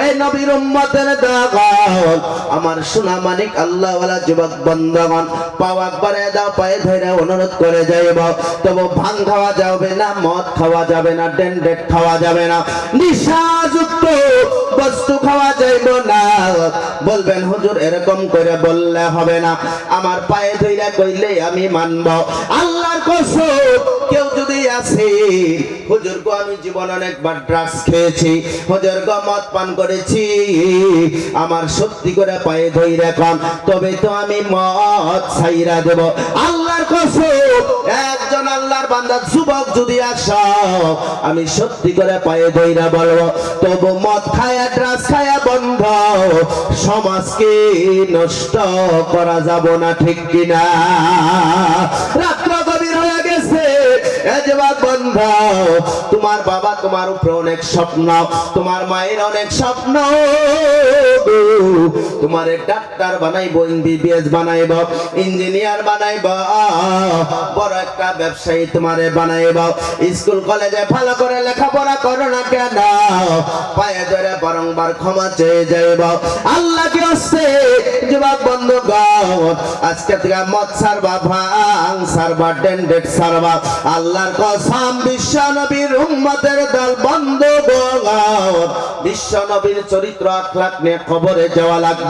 এই নবীর উম্মতের দাওয়াত, আমার সোনা মানিক আল্লাহওয়ালা যুবক বন্ধগণ, পাও একবারে দাও, পায়ে ধরে অনুরোধ করে যাইব। তবু ভাং খাওয়া যাবে না, মদ খাওয়া যাবে না, ডেন্ডেট খাওয়া যাবে না, নিশাযুক্ত বস্তু খাওয়া যাইব না। বলবেন হুজুর এরকম করে বললে হবে না, আমার পায়ে ধরে কইলে আমি মানব। আল্লাহর কসম, কেউ যদি আছে হুজুর গো আমি জীবন অনেকবার ড্রাগস খেয়েছি, হুজুর গো মদ পান করেছি, আমার সত্যি করে পায়ে ধরে কন, তবে তো আমি মদ ছাইরা দেব। আল্লাহর কসম, একজন আল্লাহর বান্দা যুবক যদি আসো, আমি সত্যি করে পায়ে ধরে বলবো, তবু মদ খায়া ড্রাগস খায়া বন্ধ, সমাজকে নষ্ট করা যাব না, ঠিক কিনা? রাত্র গভীর হয়ে গেছে, বন্ধ, তোমার বাবা তোমার উপরে অনেক স্বপ্ন, তোমার মায়ের অনেক স্বপ্ন, তোমারে ডাক্তার বানাইবো, এমবিবিএস বানাইবো, ইঞ্জিনিয়ার বানাইবো, বড় একটা ব্যবসায়ী তোমারে বানাইবো। স্কুল কলেজে ভালো করে লেখাপড়া করো না কেন, পায়ে ধরে বারংবার ক্ষমা চেয়ে যাইব। আল্লাহ কি হচ্ছে যুবক বন্ধুগণ, আজকে থেকে মদ সারবা, ভাঙ সারবা, ডেন্ডেট সারবা। আল্লাহর কসম, বিশ্ব নবীর উম্মতের দল বন্ধুগণ, বিশ্ব নবীর চরিত্র আখলাক নিয়ে কবরে যাওয়া লাগবে।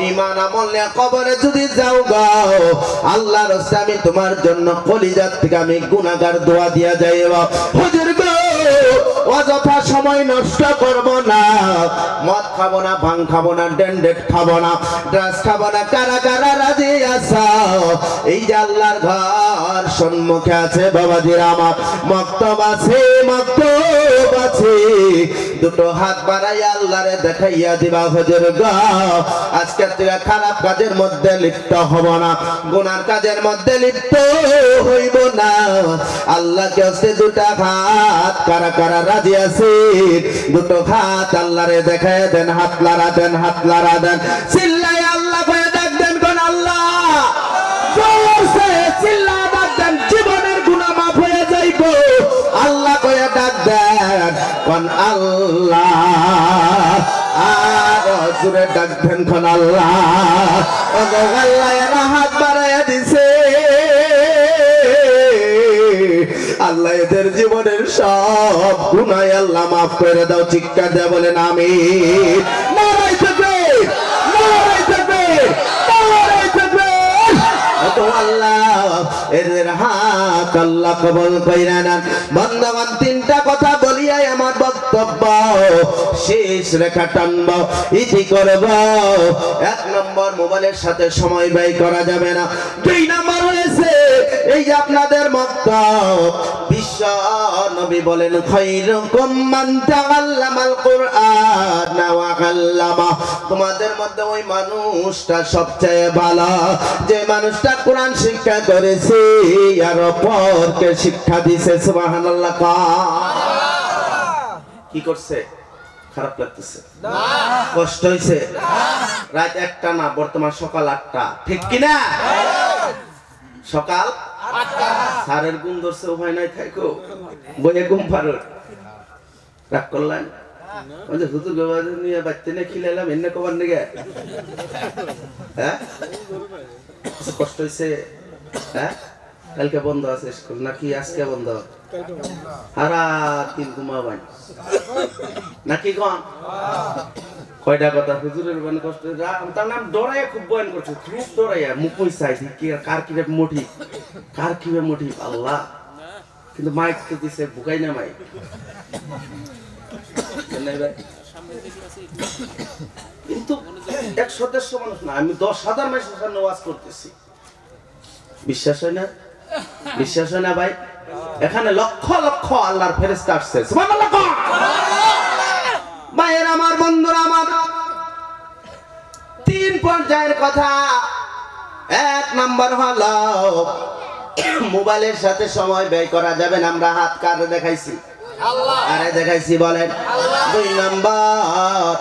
ঈমান আমল নিয়ে কবরে যদি যাও গো, আল্লাহর রাস্তায় আমি তোমার জন্য কলিজার থেকে আমি গুনাহগার দোয়া দিয়া যাইব। হুজুর গো, অযথা সময় নষ্ট করব না, মদ খাবো না, ভাং খাবো না, ডেন্ডেট খাবো না, ড্রাগস খাবো না। কারা কারা রাজি আছো? এই যে আল্লাহর ঘর সম্মুখে আছে বাবাজিরা আমার, মক্তব আছে, মক্তব আছে, দুটো হাত বাড়াই আল্লাহরে দেখাইয়া দিবা। হুজুর গো, আজকে থেকে খারাপ কাজের মধ্যে লিপ্ত হব না, গুনার কাজের মধ্যে লিপ্ত হইব না। আল্লাহকে হচ্ছে দুটা হাত, কারা কারা রাজি আছে? দুটো হাত আল্লাহরে দেখায় দেন, হাত লারা দেন, হাত লারা দেন। চিল্লাই আল্লাহ কয়ে ডাক দেন, কোন আল্লাহ জোরসে চিল্লা ডাক দেন, জীবনের গুনাহ মাফ হয়ে যাইব। আল্লাহ কয়ে ডাক দেন, কোন আল্লাহ। আর জোরে ডাক দেন, কোন আল্লাহ। ও গো আল্লাহ, এরা হাত বাড়াইয়া দিছে, আল্লাহ এদের জীবনের সব গুনাহ আল্লাহ মাফ করে দাও। চিৎকার দিয়ে বলেন আমিন। নারায়ে তাকবীর, নারায়ে তাকবীর, নারায়ে তাকবীর। ও আল্লাহ, এদের হাত আল্লাহ কবুল কইরা নেন। বন্ধুগণ, তিনটা কথা বলিয়াই আমার বক্তব্য শেষ রেখা টানব, ইতি করব। এক নম্বর, মোবাইলের সাথে সময় ব্যয় করা যাবে না। দুই নম্বর হয়েছে এই যে আপনাদের মক্তব, বিশ্ব নবী বলেন, খায়রুকুম মান তাআল্লামাল কুরআন ওয়া আল্লামা। তোমাদের মধ্যে ওই মানুষটা সবচেয়ে ভালো যে মানুষটা কোরআন শিক্ষা করেছে আর অপরকে শিক্ষা দিয়েছে। সুবহানাল্লাহ। কি করছে? খারাপ লাগতেছে না? কষ্ট হইছে না? রাত 1টা না, বর্তমান সকাল 8টা, ঠিক কি না? সকাল 8টা। সারের গুণ ধরছে, উপায় নাই, থাকো বইয়ে ঘুম পারো। রাগ করলেন? হুজুর বাবা নিয়ে বাচ্চা নিয়ে খিলাইলাম, এনে কবার নিগে? হ্যাঁ, কষ্ট হইছে? হ্যাঁ, কালকে বন্ধ আছে স্কুল নাকি আজকে বন্ধ? হারা তিন ঘুমাবাই নাকি কন? কয়টা কথা হুজুরের মানে কষ্ট, তার নাম ডরাইয়া খুব বয়ান করছে, খুব ডরাইয়া মুখ চাই কার কিভাবে মোটি, কার কিভাবে মোটি আল্লাহ। কিন্তু মাইক তো দিছে, বুকাই না মাইক। কিন্তু 100-150 মানুষ না, আমি 10,000 মানুষের সামনে ওয়াজ করতেছি। বিশ্বাস হয় না? বিশ্বাস হয় না ভাই? এখানে লক্ষ লক্ষ আল্লাহর ফেরেশতা আসছে। সুবহানাল্লাহ। ভাইয়ের আমার, বন্ধুরা আমার, 3 পর্যায়ের কথা। 1 নম্বর হলো মোবাইলের সাথে সময় ব্যয় করা যাবে না। আমরা হাত কারে দেখাইছি? আল্লাহ। আরে দেখাইছি বলেন। 2 নম্বর,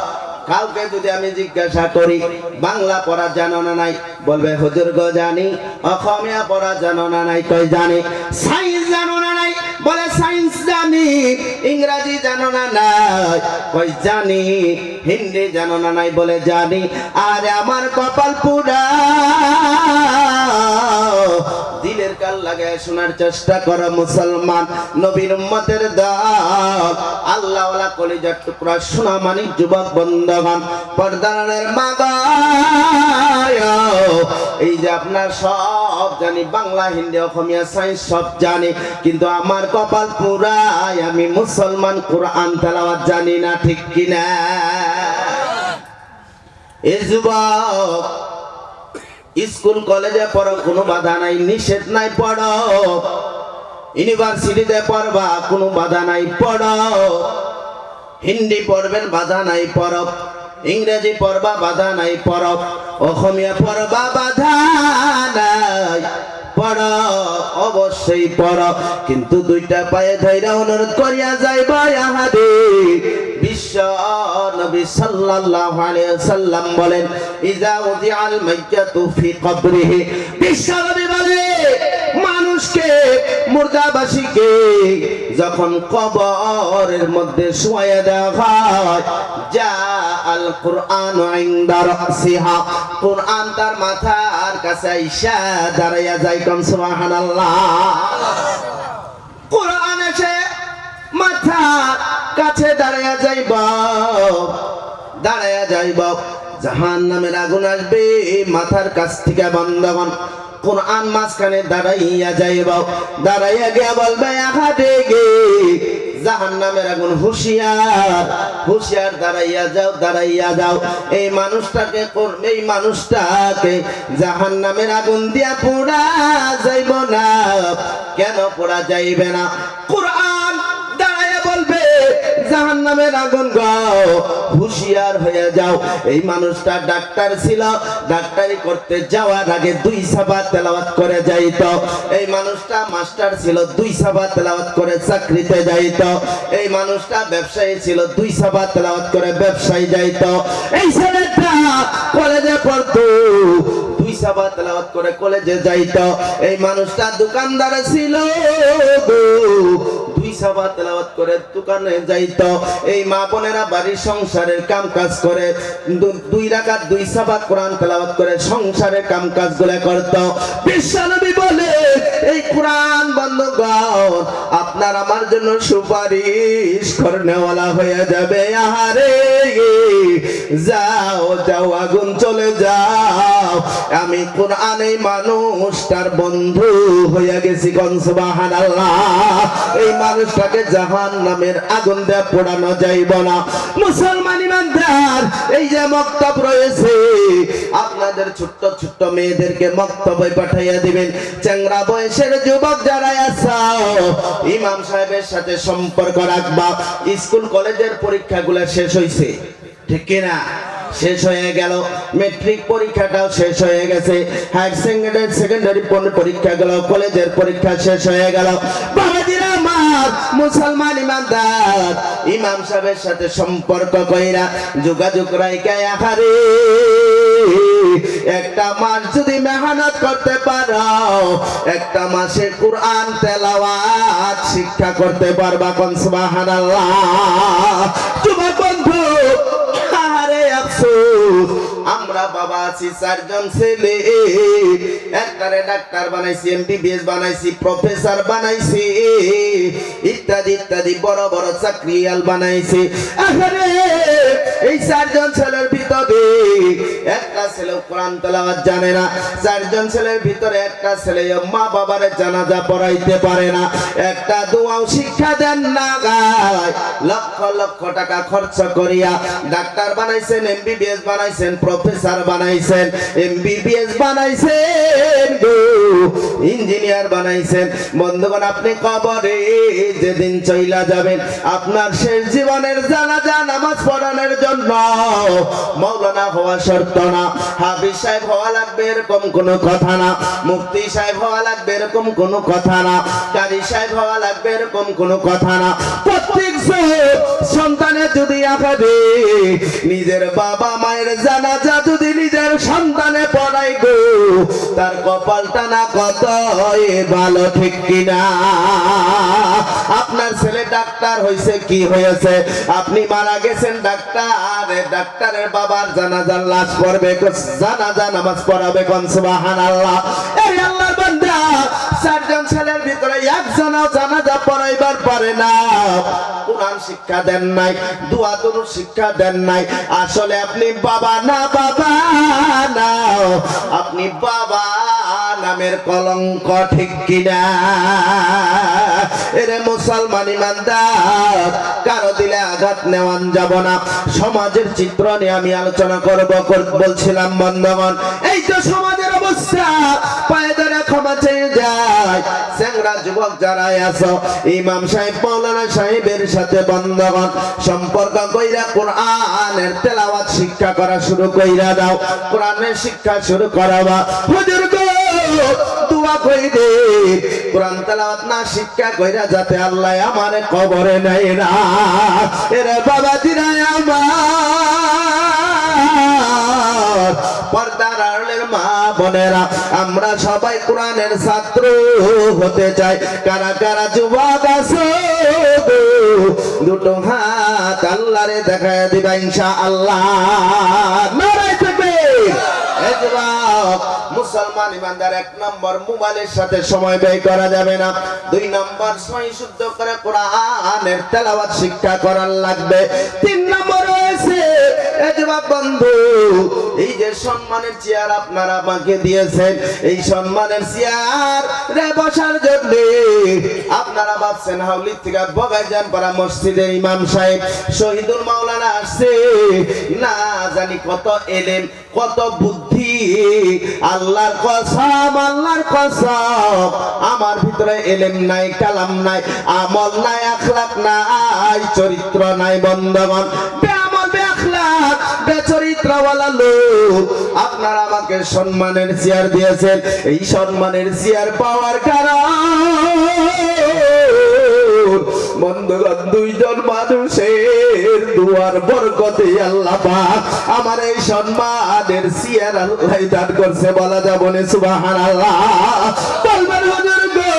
কাউকে যদি আমি জিজ্ঞাসা করি বাংলা পড়া জানো না নাই, বলবে হুজুর গো জানি। অসমীয়া পড়া জানো না নাই, কই জানি। সায়েন্স জানো না নাই, বলে সায়েন্স জানি। ইংরেজি জানো না নাই, কই জানি। হিন্দি জানো না নাই, বলে জানি। আরে আমার কপাল পুরা, দিলের কাল লাগায় শোনার চেষ্টা করো মুসলমান, নবীর উম্মতের দল, আল্লাহ ওয়ালা কলিজার টুকরা সোনা মানিক যুবক বন্ধুগণ, পর্দারের মা গো, এই যে আপনার সব জানি, বাংলা, হিন্দি, অসমীয়া, সায়েন্স সব জানি, কিন্তু আমার কপাল পুরাই আমি মুসলমান, কোরআন তেলাওয়াত জানি না, ঠিক কিনা? এই যুবক, স্কুল কলেজে পড়ো, কোনো বাধা নাই, নিষেধ নাই, পড়ো। ইউনিভার্সিটিতে পড়বা, কোনো বাধা নাই, পড়ো। হিন্দি পড়বেন, বাধা নাই, পড়ো। ইংরেজি পড়বা, বাধা নাই, পড়ো। অসমীয়া পড়বা, বাধা নাই, পড়ো, অবশ্যই পড়ো। কিন্তু 2টা পায়ে ধইরা অনুরোধ করিয়া যাইবা, ইহাদে বিশ্ব বিশ্ব নবী সাল্লাল্লাহু আলাইহি ওয়াসাল্লাম বলেন ইযা উযিআল মাইয়াতু ফি কবরিহি, বিশ্ব নবী বলে মানুষকে মুর্দাবাসীকে যখন কবরের মধ্যে শুয়ায়া দেওয়া হয়, যা আল কুরআন ইনদা রাসিহা, কুরআন তার মাথার কাছে আইসা দাঁড়াইয়া যায়। কোন সুবহানাল্লাহ। কুরআন এসে মাথার কাছে দাঁড়াইয়া যাইব, জাহান্নামের আগুন আসবে মাথার কাছ থেকে। বান্দাগণ কুরআন মাঝখানে দাঁড়াইয়া যাইব, দাঁড়াইয়া গিয়া বলবে আহারে গে জাহান্নামের আগুন, হুঁশিয়ার হুঁশিয়ার, দাঁড়াইয়া যাও। এই মানুষটাকে জাহান্নামের আগুন দিয়া পোড়া যাইব না। কেন পোড়া যাইবে না? কুরআন দাঁড়াইয়া বলবে জাহান্নামের আগুন গাও, হুঁশিয়ার হয়ে যাও। এই মানুষটা ডাক্তার ছিল, ডাক্তারি করতে যাওয়ার আগে 2 সাবা তেলাওয়াত করে যাইতো। এই মানুষটা মাস্টার ছিল, 2 সাবা তেলাওয়াত করে চাকরিতে যাইতো। এই মানুষটা ব্যবসায়ী ছিল, 2 সাবা তেলাওয়াত করে ব্যবসায়ী যাইতো। এই ছেলেটা কলেজে পড়তো, 2 সাবা তেলাওয়াত করে কলেজে যাইতো। এই মানুষটা দোকানদার ছিল, 2 সাবা তেলাওয়াত করে দোকানে যাইতো। এই মা বোনেরা বাড়ির সংসারের কাম কাজ করে 2 রাকাত 2 সাবা কোরআন তেলাওয়াত করে সংসারের কাম কাজগুলো করত। বিশ্বনবী বলে এই কোরআন বন্ধুগণ আপনার আমার জন্য সুপারিশ করনেওয়ালা হয়ে যাবে। আহারে যাও যাও আগুন চলে যাও, আমি কোরআন এই মানুষটার বন্ধু হয়ে গেছি। কোন সুবহানাল্লাহ। এই মানুষটাকে জাহান্নামের আগুন দিয়ে পোড়ানো যাইব না। মুসলমান ইমানদার, এই যে মক্তব রয়েছে, আপনাদের ছোট্ট ছোট্ট মেয়েদেরকে মক্তবে পাঠাইয়া দিবেন। চ্যাংরা বয়সের যুবক যারা আছো, ইমাম সাহেবের সাথে সম্পর্ক রাখবা। স্কুল কলেজের পরীক্ষাগুলো শেষ হইছে, ঠিক কিনা? শেষ হয়ে গেল। মেট্রিক পরীক্ষাটাও শেষ হয়ে গেছে, হায়ার সেকেন্ডারি পরীক্ষা গেল, কলেজের পরীক্ষা শেষ হয়ে গেল। বাবাজিরা আমার মুসলমান ইমানদার, ইমাম সাহেবের সাথে সম্পর্ক কইরা যোগাযোগ রাইখা আহারে একটা মাস যদি মেহনত করতে পারো, একটা মাসে কোরআন তেলাওয়াত শিক্ষা করতে পারবা। কোন সুবহানাল্লাহ। যুবক বন্ধু, আরে আফসোস, আমরা বাবা আছি 4 জন ছেলে, একটারে ডাক্তার বানাইছি, এমবিবিএস বানাইছি, প্রফেসর বানাইছি, ইত্যাদি ইত্যাদি বড় বড় চাকরিয়াল বানাইছি। আরে এই 4 জন ছেলের ভিতরে একটা ছেলে কোরআন তেলাওয়াত জানে না। 4 জন ছেলের ভিতরে একটা ছেলে মা বাবারে জানাজা পড়াইতে পারে না, একটা দোয়াও শিক্ষা দেন না। গায় লক্ষ লক্ষ টাকা খরচ করিয়া ডাক্তার বানাইছেন, এমবিবিএস বানাইছেন, প্রফেসর বানাইছেন, এমবিবিএস বানাইছেন, ইঞ্জিনিয়ার বানাইছেন। বন্ধুগণ, আপনি কবরে যেদিন চইলা যাবেন, আপনার শেষ জীবনের জানাজা নামাজ পড়ানোর জন্য মাওলানা হওয়া শর্ত না, হাফিজ সাহেব হওয়া লাগবে এরকম কোনো কথা না, মুফতি সাহেব হওয়া লাগবে এরকম কোনো কথা না, কারি সাহেব হওয়া লাগবে এরকম কোনো কথা না। প্রত্যেক সন্তানের যদি আঁকাবে, নিজের বাবা মায়ের জানাজা যদি নিজের সন্তানে পড়াই গো, তার কপালটা না কত ভালো, ঠিক কিনা? আপনার ছেলে ডাক্তার হয়েছে, কি হয়েছে? আপনি মারা গেছেন ডাক্তার, ডাক্তারের বাবার জানাজার লাশ পড়বে, জানাজা নামাজ পড়াবে। কোন সুবহানাল্লাহ। এই আল্লাহর বান্দা, 4 জন ছেলের ভিতরে একজনও জানাজা পড়াইবার পারে না। কোরআন শিক্ষা দেন নাই, দোয়া দরুদ শিক্ষা দেন নাই। আসলে আপনি বাবা না, বাবা না, আপনি বাবা নামের কলঙ্ক, ঠিক কিনা? এরে মুসলমান ইমানদার, কারো দিলে আঘাত নেওয়ান যাব না। সমাজের চিত্র নিয়ে আমি আলোচনা বলছিলাম। বন্ধুগণ, এই তো সমাজের অবস্থা, পায়ে ধরে ক্ষমা চেয়ে যায়। চ্যাংরা যুবক যারা আছো, ইমাম সাহেব মাওলানা সাহেবের সাথে বন্ধুগণ সম্পর্ক কইরা কোরআনের তেলাওয়াত শিক্ষা করা শুরু কইরা দাও। কোরআনের শিক্ষা শুরু করাবা। হুজুর গো, দোয়া কইরে কোরআন তেলাওয়াত না শিক্ষা কইরা যাতে আল্লাহ আমারে কবরে নেয় না। এরে বাবা দিরাই আমার পর্দার আড়ালের মা বোনেরা, আমরা সবাই কোরআনের ছাত্র হতে চাই। কারা কারা যুবক আছো দুটো হাত আল্লাহরে দেখায় দিবা ইনশাআল্লাহ। নারায়ে তাকবীর। এই যুবক মুসলমান ইমানদার, 1 নম্বর মোবাইলের সাথে সময় ব্যয় করা যাবে না। 2 নম্বর সহি শুদ্ধ করে কোরআনের তেলাওয়াত শিক্ষা করার লাগবে। 3 নম্বর হয়েছে এই যুবক বন্ধু, এই যে সম্মানের চেয়ার আপনারা আমাকে দিয়েছেন, এই সম্মানের চেয়ার রে বসার জন্য আপনারা ভাবছেন হাউলি থেকে বগাইজান পাড়া মসজিদের ইমাম সাহেব শহীদুল মাওলানা আসছে, না জানি কত এলেম কত বুদ্ধি। আল্লাহর কসম, আল্লাহর কসম, আমার ভিতরে এলেম নাই, কালাম নাই, আমল নাই, আখলাক নাই, চরিত্র নাই। বন্ধগণ, বেআমল বেআখলাক বেচরিত্রওয়ালা লোক আপনারা আমাকে সম্মানের চেয়ার দিয়েছেন। এই সম্মানের চেয়ার পাওয়ার কারণ বন্ধুগণ 2 জন মানুষের দুয়ার বরকতে আল্লাহ পাক আমার এই সম্মানের চেয়ার আল্লাহ দান করছে। বলা যাবে না সুবহানাল্লাহ। বলবেন হুজুর গো,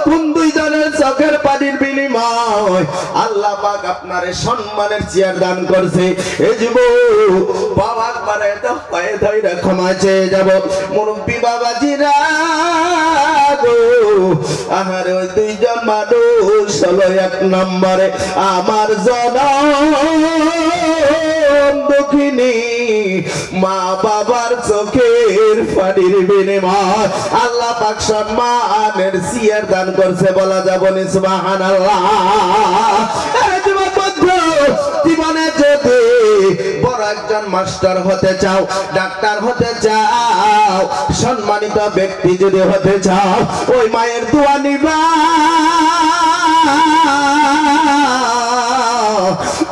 কোন 2 জনের চোখের পানির বিনিময় আল্লাহ পাক আপনার এই সম্মানের চেয়ার দান করছে? এই যুবক বাবার পারে তো পায়ে ধরে ক্ষমা চেয়ে যাব। মুরব্বি বাবাজিরা গো, আহারে ওই 2 জন মানুষ হলো 1 নম্বরে আমার জনম দুঃখিনী মা বাবার চোখের পানির বিনিময় আল্লাহ পাক সম্মানের চেয়ার দান করছে। বলা যাবে না সুবহানাল্লাহ। জীবনে যদি বড় একজন মাস্টার হতে চাও, ডাক্তার হতে চাও, সম্মানিত ব্যক্তি যদি হতে চাও, ওই মায়ের দোয়া নিবা।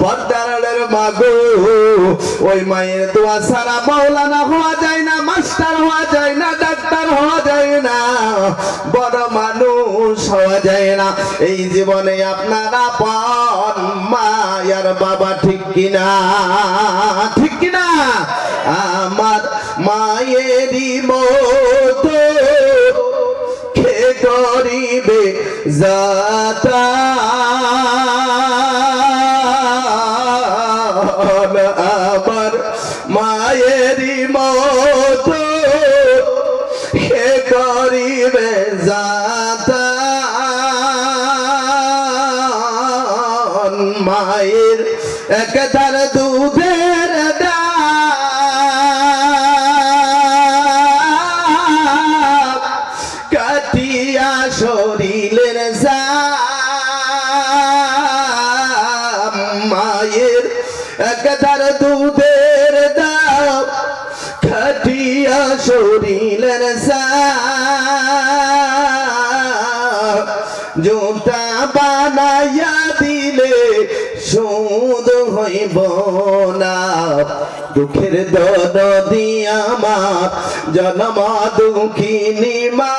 পর্দার আড়ালের মা গো, ওই মায়ের দোয়া ছাড়া মাওলানা হওয়া যায় না, মাস্টার হওয়া যায় না, ডাক্তার হওয়া যায় না, বড় মানুষ হওয়া যায় না। এই জীবনে আপনারা আপন মায়ার বাবা, ঠিক কিনা? ঠিক কিনা? আমার মায়েরই মতো কে করিবে যাতা, আমার মায়েরই মতো কে করিবে যাতা, মায়ের একধার দুধের দাগ কাটিয়া শরীরের জাম, মায়ের একধার দুধের দাগ কাটিয়া শরীরের জাম, জুতা বানাইয়া দিলে সুদ হইব না, দুঃখের দরদি আমার জনম দুঃখিনী মা,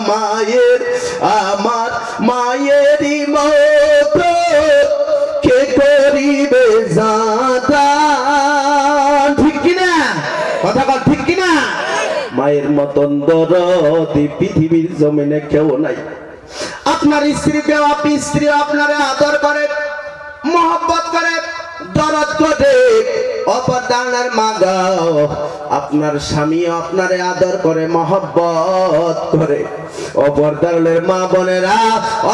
মায়ের আমার মায়েরই মতো কে করিবে যাতা, ঠিক কিনা? কথা বল, ঠিক কিনা? মায়ের মতন দরদি পৃথিবীর জমিনে কেউ নাই। আপনার স্ত্রীকে আপনি স্ত্রী আপনারে আদর করে, মহব্বত করে, দরদ করে। অপরদানের মা গাও, আপনার স্বামী আপনারে আদর করে, মহব্বত করে। অপরদানের মা বোনেরা,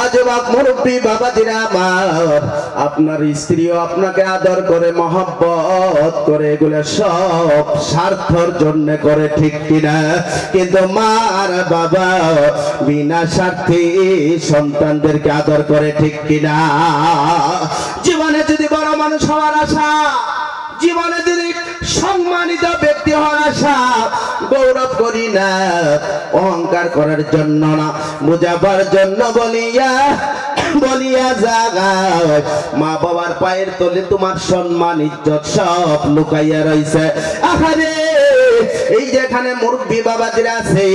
অযুবক মুরব্বী বাবাজিরা আমার, আপনার স্ত্রীও আপনাকে আদর করে, মহব্বত করে। এগুলো সব স্বার্থর জন্য করে, ঠিক কিনা? কিন্তু মার বাবা বিনা স্বার্থে সন্তানদেরকে আদর করে, ঠিক কিনা? জীবনে যদি বড় মানুষ হওয়ার আশা, জীবনে যদি সম্মানিত ব্যক্তি হওয়ার আশা, গৌরব করি না, অহংকার করার জন্য না, বুঝাবার জন্য বলিয়া বলিয়া জাগায় মা বাবার পায়ের তলে তোমার সম্মান ইজ্জত সব লুকাইয়া রইছে। আহারে এই যেখানে মুরব্বী বাবাজিরা আছে,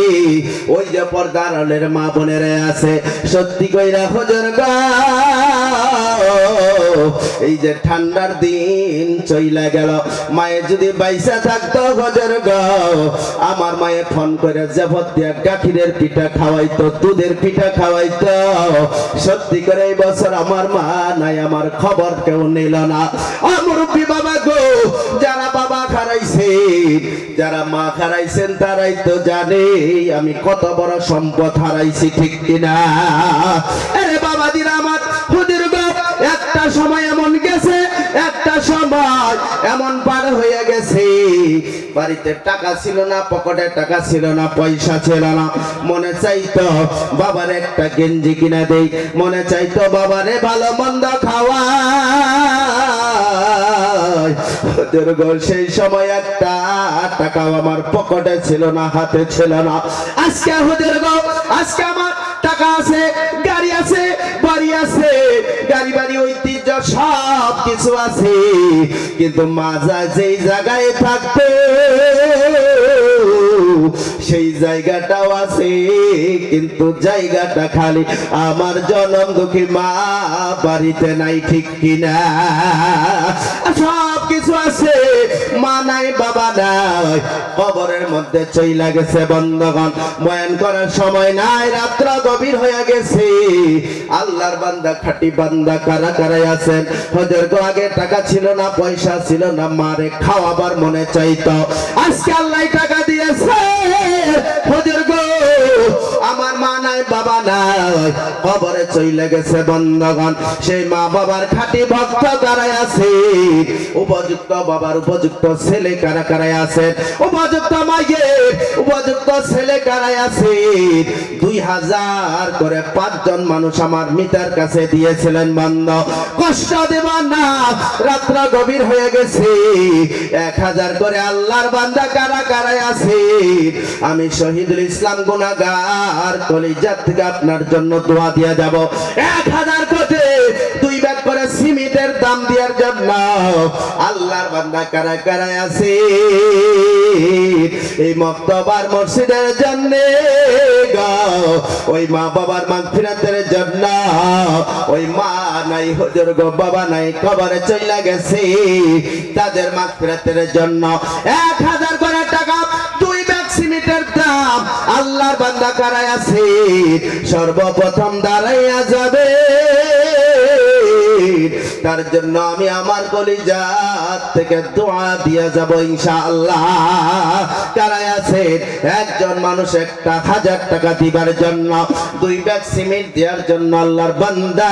ওই যে পর্দার আড়ালের মা বোনেরা আছে, সত্যি কইরা হুজুর গো, এই যে ঠান্ডার দিন চইলা গেল, মায়ে যদি বাইসা থাকতো হুজুর গো, আমার মায়ে ফোন করে জাফর দিয়া গাখিরের পিঠা খাওয়াইতো, দুধের পিঠা খাওয়াইতো। সত্যি করে এই বছর আমার মা নাই, আমার খবর কেউ নিল না। মুরব্বী বাবা গো, যারা বাবা হারাইছে, যারা মা হারাইছেন, তারাই তো জানে আমি কত বড় সম্পদ হারাইছি, ঠিক কিনা? আরে বাবা দিরা আমার, হুজুর গো, একটা সময় এমন গেছে, একটা সময় এমন পার হয়ে গেছে, বাড়িতে টাকা ছিল না, পকেটে টাকা ছিল না, পয়সা ছিল না। মনে চাইতো বাবার একটা গেঞ্জি কিনা দেই, মনে চাইতো বাবারে ভালো মন্দ খাওয়া। সেই সময় একটা টাকাও আমার পকেটে ছিল না, হাতে ছিল না। আজকে হুজুর গো, আজকে আমার টাকা আছে, গাড়ি আছে, বাড়ি আছে, গাড়ি বাড়ি ঐতিহ্য সব কিছু আছে, কিন্তু মাজা যেই জায়গায় থাকতে সেই জায়গাটাও আছে, কিন্তু জায়গাটা খালি। আমার জনম দুঃখী মা বাড়িতে নাই, ঠিক কিনা? সব কিছু আছে, মা নাই, বাবা নাই, কবরের মধ্যে চইলা গেছে। বন্ধগণ, বয়ান করার সময় নাই, রাত্র গভীর হয়ে গেছে। আল্লাহর বান্দা, খাঁটি বান্দা কারা কারাই আছেন? হুজুর গো, আগে টাকা ছিল না, পয়সা ছিল না, মারে খাওয়াবার মনে চাইতো, আজকে আল্লাহ টাকা দিয়েছে। হুজুর গো, আমার মা নাই, বাবা নাই, কবরে চইলা গেছে। বন্ধগণ, সেই মা বাবার খাঁটি ভক্ত কারাই আছে? উপযুক্ত বাবার উপযুক্ত ছেলে কারা কারাই আছে? উপযুক্ত মায়ের উপযুক্ত ছেলে কারাই আছে? 2000 করে 5 জন মানুষ আমার মিতার কাছে দিয়েছিলেন। বন্ধ, কষ্ট দেব না, রাত্র গভীর হয়ে গেছে। 1000 করে আল্লাহর বান্দা কারা কারাই আছে? আমি শহীদুল ইসলাম গুনাহগার কলিজা থেকে আপনার জন্য দোয়া দিয়ে যাব। 1000 কোটি 2 ব্যাগ করে সিমেন্টের দাম দেওয়ার জন্য আল্লাহর বান্দা কারা কারাই আছে? এই মক্তবার মসজিদের জন্য, ওই মা বাবার মাগফিরাতের জন্য। ওই মা নাই, হুজুর গো, বাবা নাই, কবরে চইলা গেছে, তাদের মাগফিরাতের জন্য 1000 করে টাকা, 2 ব্যাগ সিমেন্টের দাম। আল্লাহর বান্দা কারাই আছে? সর্বপ্রথম দাঁড়াইয়া যাবে, তার জন্য আমি আমার কলিজা থেকে দোয়া দিয়ে যাব ইনশাআল্লাহ। কারাই আছে? একজন মানুষ 1000 টাকা দিবার জন্য, 2 ব্যাগ সিমেন্ট দেওয়ার জন্য আল্লাহর বান্দা।